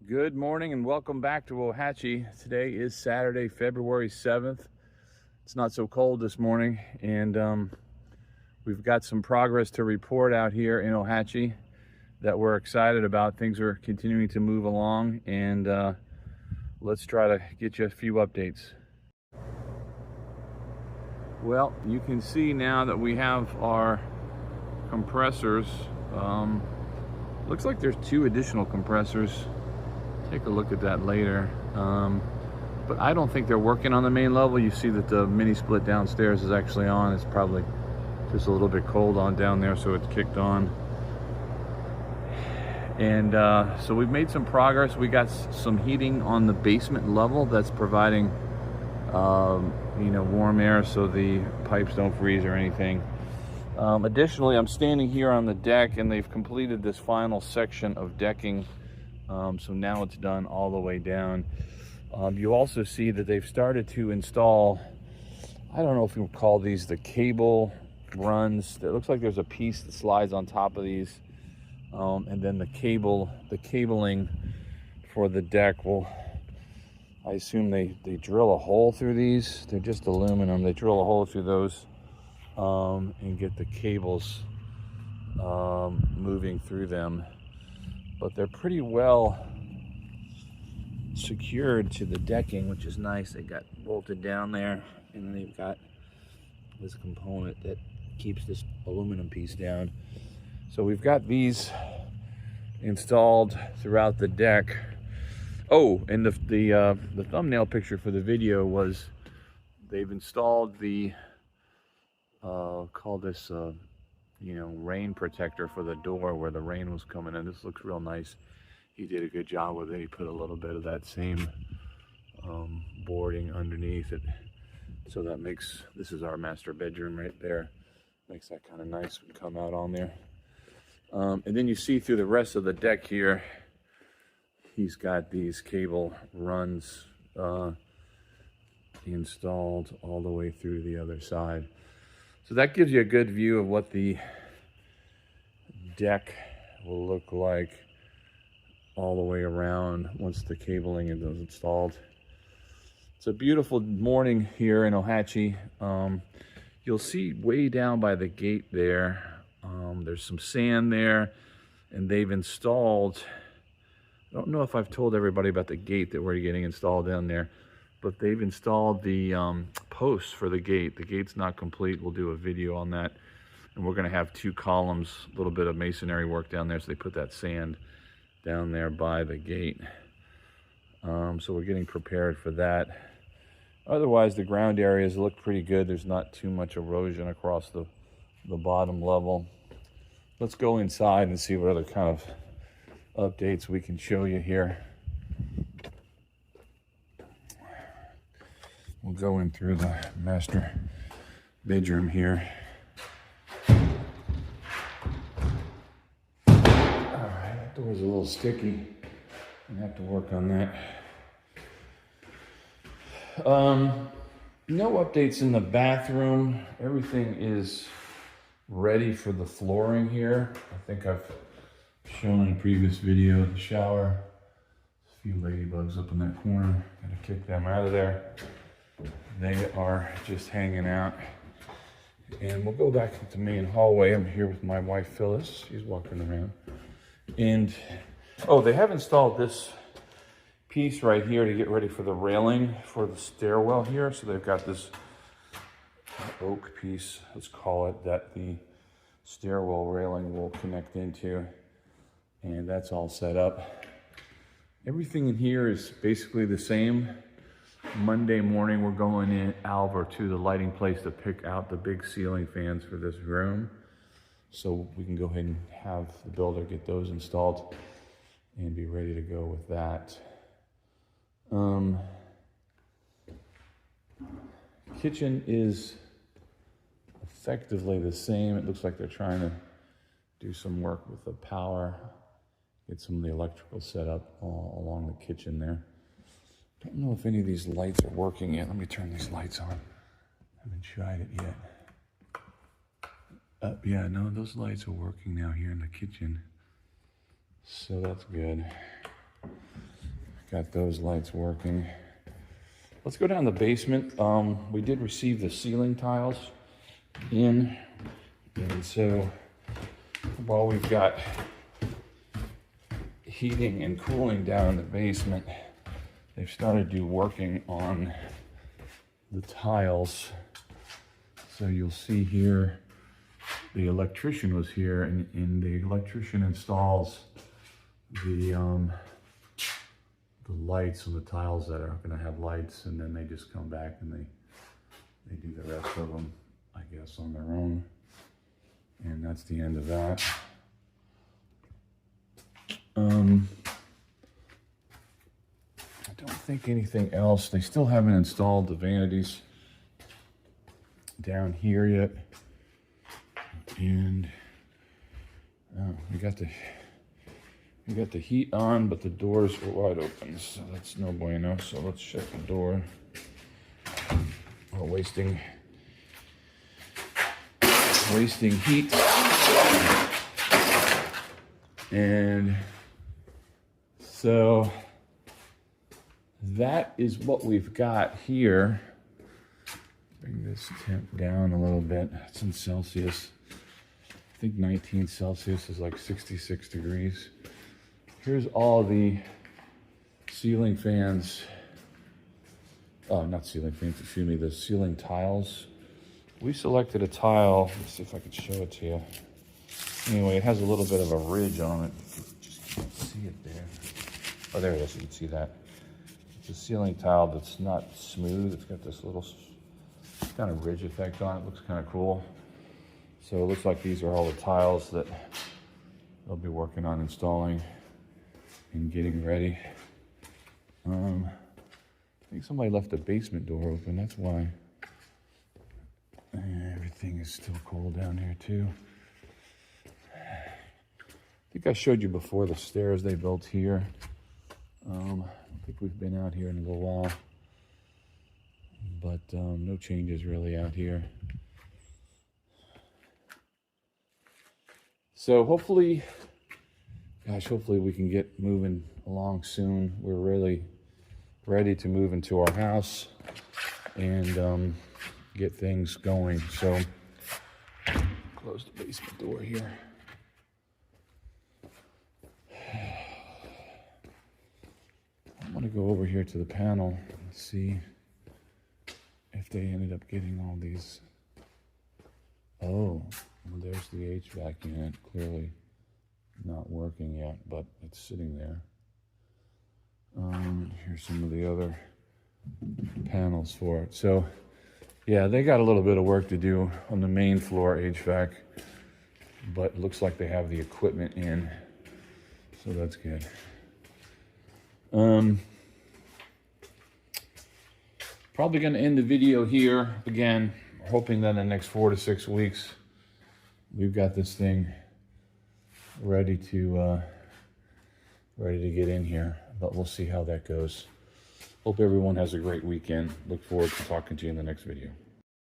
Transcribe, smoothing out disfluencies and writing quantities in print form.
Good morning and welcome back to Ohatchee. Today is Saturday, February 7th. It's not so cold this morning, and we've got some progress to report out here in Ohatchee that we're excited about. Things are continuing to move along, and let's try to get you a few updates. Well, you can see now that we have our compressors. Looks like there's 2 additional compressors. Take a look at that later, but I don't think they're working on the main level. You see that the mini split downstairs is actually on. It's probably just a little bit cold on down there, so it's kicked on. And so we've made some progress. We got some heating on the basement level that's providing warm air so the pipes don't freeze or anything. Additionally, I'm standing here on the deck, and they've completed this final section of decking. So now it's done all the way down. You also see that they've started to install, I don't know if you would call these the cable runs. It looks like there's a piece that slides on top of these. And then the cabling for the deck will, I assume they drill a hole through these. They're just aluminum. They drill a hole through those and get the cables moving through them. But they're pretty well secured to the decking, which is nice. They got bolted down there, and then they've got this component that keeps this aluminum piece down. So we've got these installed throughout the deck. Oh, and the thumbnail picture for the video was they've installed the call this rain protector for the door where the rain was coming in. This looks real nice. He did a good job with it. He put a little bit of that same boarding underneath it. So that makes, this is our master bedroom right there. Makes that kind of nice and come out on there. And then you see through the rest of the deck here, he's got these cable runs installed all the way through the other side. So that gives you a good view of what the deck will look like all the way around once the cabling is installed. It's a beautiful morning here in Ohatchee. You'll see way down by the gate there, there's some sand there, and they've installed, I don't know if I've told everybody about the gate that we're getting installed down there, but they've installed the posts for the gate. The gate's not complete. We'll do a video on that. And we're gonna have 2 columns, a little bit of masonry work down there. So they put that sand down there by the gate. So we're getting prepared for that. Otherwise, the ground areas look pretty good. There's not too much erosion across the bottom level. Let's go inside and see what other kind of updates we can show you here. We'll go in through the master bedroom here. All right, that door's a little sticky. I have to work on that. No updates in the bathroom. Everything is ready for the flooring here. I think I've shown in a previous video the shower. A few ladybugs up in that corner. Gotta kick them out of there. They are just hanging out. And we'll go back into the main hallway. I'm here with my wife, Phyllis. She's walking around. And, oh, they have installed this piece right here to get ready for the railing for the stairwell here. So they've got this oak piece, let's call it, that the stairwell railing will connect into. And that's all set up. Everything in here is basically the same. Monday morning, we're going in over to the lighting place to pick out the big ceiling fans for this room. So we can go ahead and have the builder get those installed and be ready to go with that. Kitchen is effectively the same. It looks like they're trying to do some work with the power, get some of the electrical set up all along the kitchen there. Don't know if any of these lights are working yet. Let me turn these lights on. I haven't tried it yet. Yeah, no, those lights are working now here in the kitchen. So that's good. got those lights working. Let's go down the basement. We did receive the ceiling tiles in, and so while we've got heating and cooling down in the basement, they've started working on the tiles. So you'll see here, the electrician was here, and the electrician installs the lights on the tiles that are going to have lights, and then they just come back and they do the rest of them, I guess, on their own. And that's the end of that. I don't think anything else. They still haven't installed the vanities down here yet. And we got the heat on, but the doors were wide open, so that's no bueno. So let's shut the door. We're wasting heat. And so that is what we've got here. Bring this temp down a little bit. It's in Celsius. I think 19 Celsius is like 66 degrees. Here's all the ceiling fans. Oh, not ceiling fans, excuse me, the ceiling tiles. We selected a tile. Let's see if I can show it to you. Anyway, it has a little bit of a ridge on it. You just can't see it there. Oh, there it is, you can see that. It's a ceiling tile that's not smooth. It's got this little kind of ridge effect on it. Looks kind of cool. So it looks like these are all the tiles that they'll be working on installing and getting ready. I think somebody left the basement door open. That's why everything is still cold down here too. I think I showed you before the stairs they built here. I don't think we've been out here in a little while, but no changes really out here. So hopefully we can get moving along soon. We're really ready to move into our house and get things going. So close the basement door here. I'm gonna go over here to the panel and see if they ended up getting all these. Oh, well, there's the HVAC unit, clearly not working yet, but it's sitting there. Here's some of the other panels for it. So yeah, they got a little bit of work to do on the main floor HVAC, but it looks like they have the equipment in, so that's good. Probably going to end the video here. Again, hoping that in the next 4 to 6 weeks we've got this thing ready to get in here, but we'll see how that goes. Hope everyone has a great weekend. Look forward to talking to you in the next video.